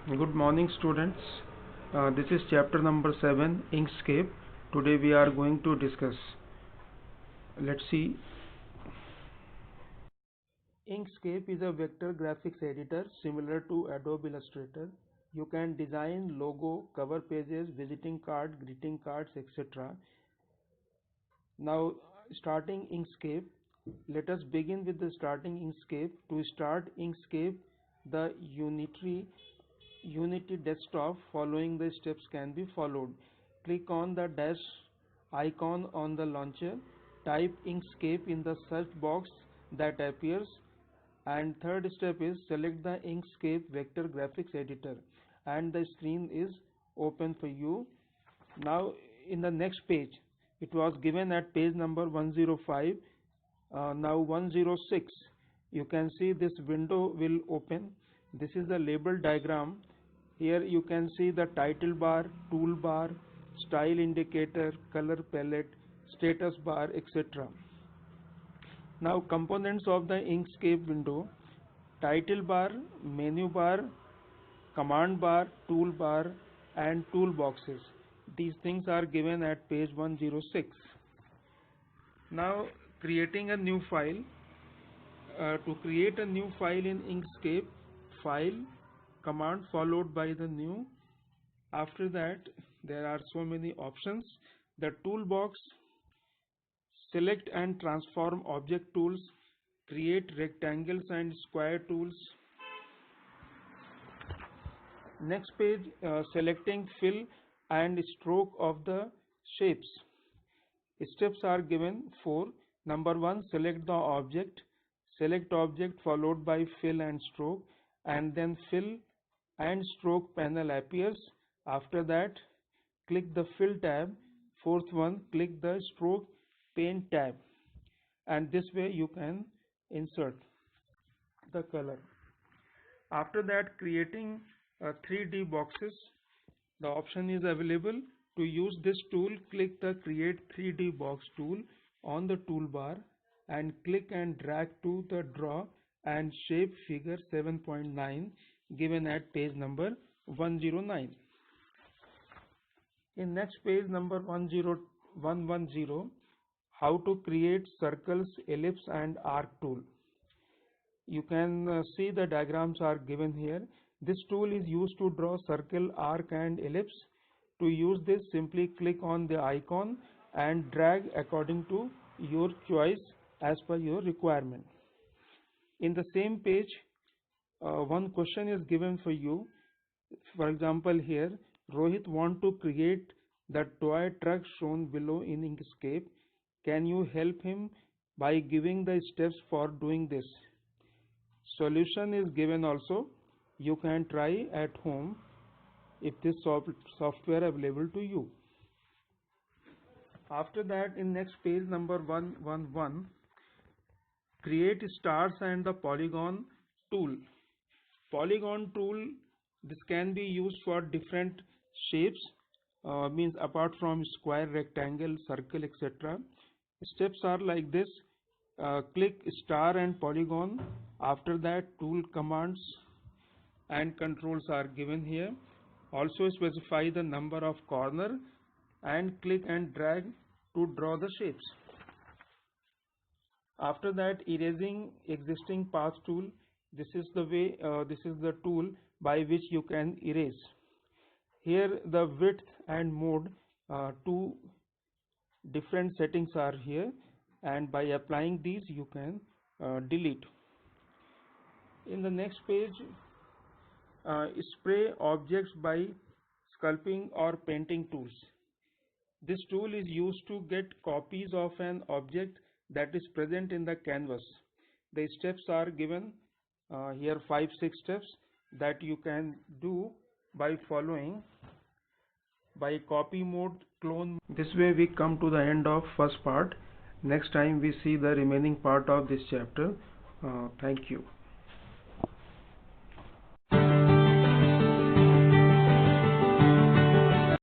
Good morning, students. This is chapter number 7, Inkscape. Today we are going to discuss. Let's see. Inkscape is a vector graphics editor similar to Adobe Illustrator. You can design logo, cover pages, visiting card, greeting cards, etc. Now, starting Inkscape. Let us begin with the starting Inkscape. To start Inkscape, the Unity desktop following the steps can be followed. Click on the dash icon on the launcher, type Inkscape in the search box that appears, and third step is select the Inkscape vector graphics editor and the screen is open for you. Now in the next page, it was given at page number 105, now 106, you can see this window will open. This is the label diagram. Here you can see the title bar, toolbar, style indicator, color palette, status bar, etc. Now components of the Inkscape window: title bar, menu bar, command bar, toolbar and toolboxes. These things are given at page 106. Now creating a new file. To create a new file in Inkscape, file, command followed by the new. After that there are so many options. The toolbox, select and transform object tools, create rectangles and square tools. Next page, selecting fill and stroke of the shapes. Steps are given 4. Number 1, select the object. Select object followed by fill and stroke, and then fill and stroke panel appears. After that, click the fill tab. Fourth one, click the stroke paint tab, and this way you can insert the color. After that, creating 3D boxes. The option is available. To use this tool, click the create 3D box tool on the toolbar and click and drag to the draw and shape figure 7.9 given at page number 109. In next page number 110, how to create circles, ellipse and arc tool. You can see the diagrams are given here. This tool is used to draw circle, arc and ellipse. To use this, simply click on the icon and drag according to your choice as per your requirement. In the same page, one question is given for you. For example, here Rohit want to create the toy truck shown below in Inkscape. Can you help him by giving the steps for doing this? Solution is given also. You can try at home if this software available to you. After that, in next page number 111, create stars and the polygon tool. Polygon tool, this can be used for different shapes, means apart from square, rectangle, circle, etc. Steps are like this. Click star and polygon. After that, tool commands and controls are given here. Also specify the number of corner and click and drag to draw the shapes. After that, erasing existing path tool. This is the way, this is the tool by which you can erase. Here the width and mode, two different settings are here, and by applying these you can delete. In the next page, spray objects by sculpting or painting tools. This tool is used to get copies of an object that is present in the canvas. The steps are given here, 5-6 steps that you can do by following by copy mode, clone. This way we come to the end of first part. Next time we see the remaining part of this chapter. Thank you.